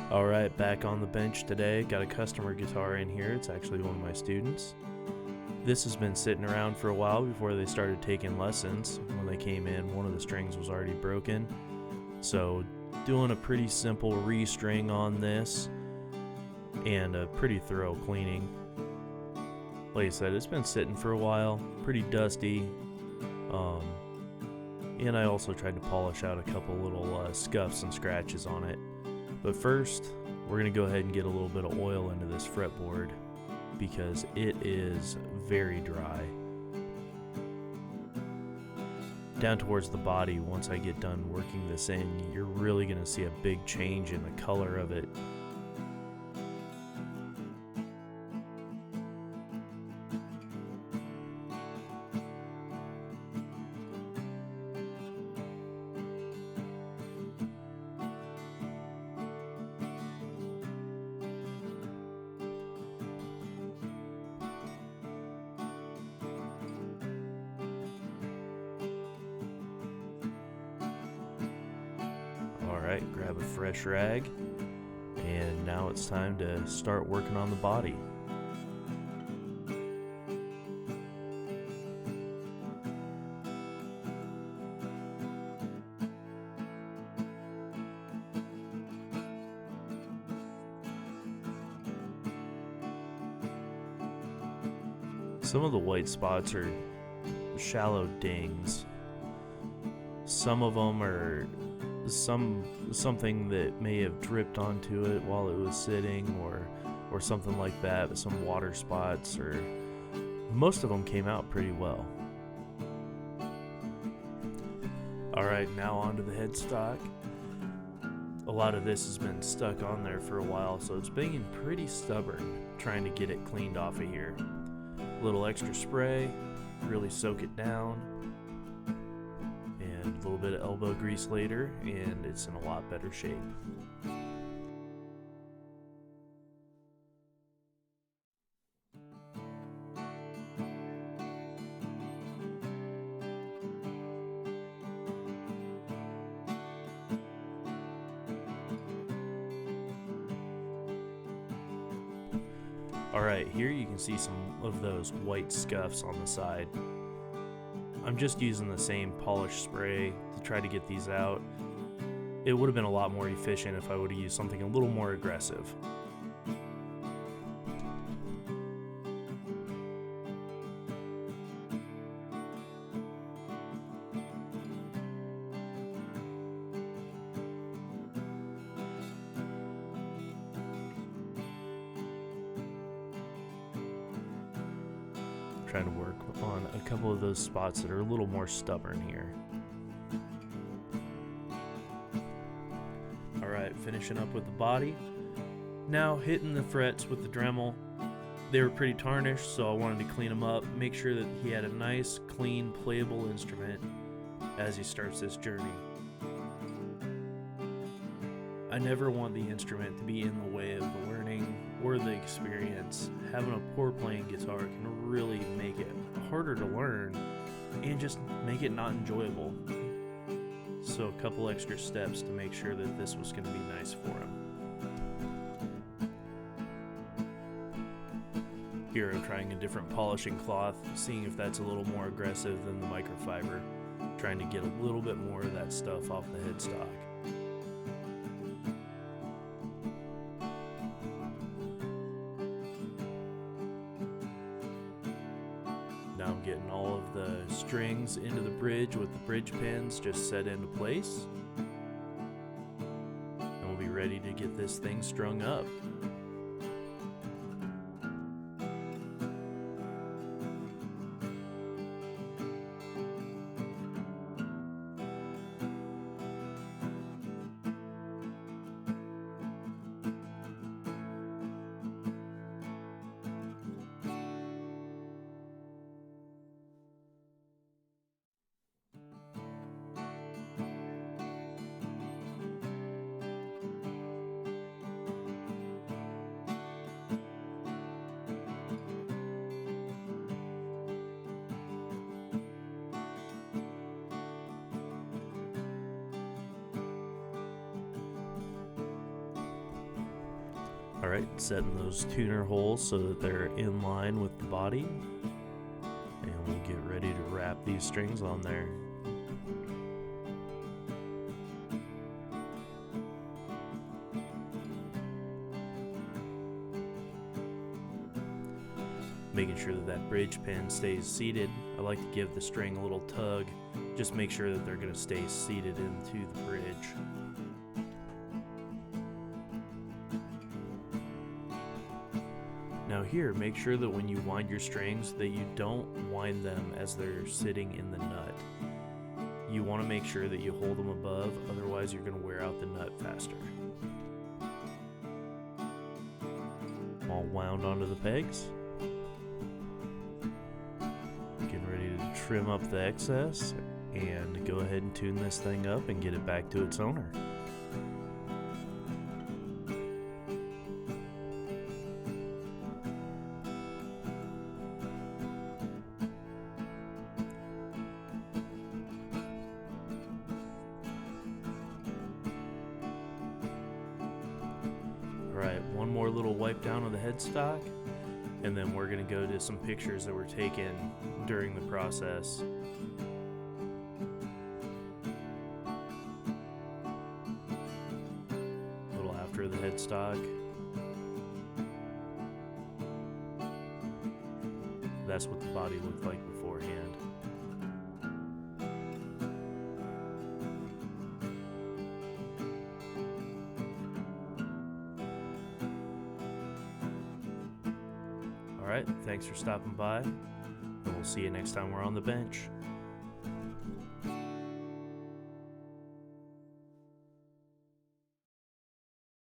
Alright, back on the bench today. Got a customer guitar in here. It's actually one of my students. This has been sitting around for a while before they started taking lessons. When they came in, one of the strings was already broken. So, doing a pretty simple restring on this and a pretty thorough cleaning. Like I said, it's been sitting for a while, pretty dusty. And I also tried to polish out a couple little scuffs and scratches on it. But first, we're going to go ahead and get a little bit of oil into this fretboard because it is very dry. Down towards the body, once I get done working this in, you're really going to see a big change in the color of it. Alright, grab a fresh rag, and now it's time to start working on the body. Some of the white spots are shallow dings. Some of them are something that may have dripped onto it while it was sitting or something like that, some water spots, or most of them came out pretty well. Alright, now onto the headstock. A lot of this has been stuck on there for a while, so it's being pretty stubborn trying to get it cleaned off of here. A little extra spray, really soak it down, and a little bit of elbow grease later, and it's in a lot better shape. Alright, here you can see some of those white scuffs on the side. I'm just using the same polish spray to try to get these out. It would have been a lot more efficient if I would have used something a little more aggressive. Trying to work on a couple of those spots that are a little more stubborn here. Alright, finishing up with the body. Now hitting the frets with the Dremel. They were pretty tarnished, so I wanted to clean them up, make sure that he had a nice, clean, playable instrument as he starts this journey. I never want the instrument to be in the way of the learning or the experience. Having a poor playing guitar can really make it harder to learn and just make it not enjoyable. So a couple extra steps to make sure that this was going to be nice for him. Here I'm trying a different polishing cloth, seeing if that's a little more aggressive than the microfiber, trying to get a little bit more of that stuff off the headstock. Now I'm getting all of the strings into the bridge with the bridge pins just set into place. And we'll be ready to get this thing strung up. Alright, setting those tuner holes so that they're in line with the body. And we'll get ready to wrap these strings on there. Making sure that that bridge pin stays seated. I like to give the string a little tug. Just make sure that they're going to stay seated into the bridge. Now here, make sure that when you wind your strings that you don't wind them as they're sitting in the nut. You want to make sure that you hold them above, otherwise you're going to wear out the nut faster. All wound onto the pegs. Getting ready to trim up the excess and go ahead and tune this thing up and get it back to its owner. Alright, one more little wipe down of the headstock, and then we're going to go to some pictures that were taken during the process. A little after the headstock. That's what the body looked like beforehand. Alright, thanks for stopping by, and we'll see you next time we're on the bench.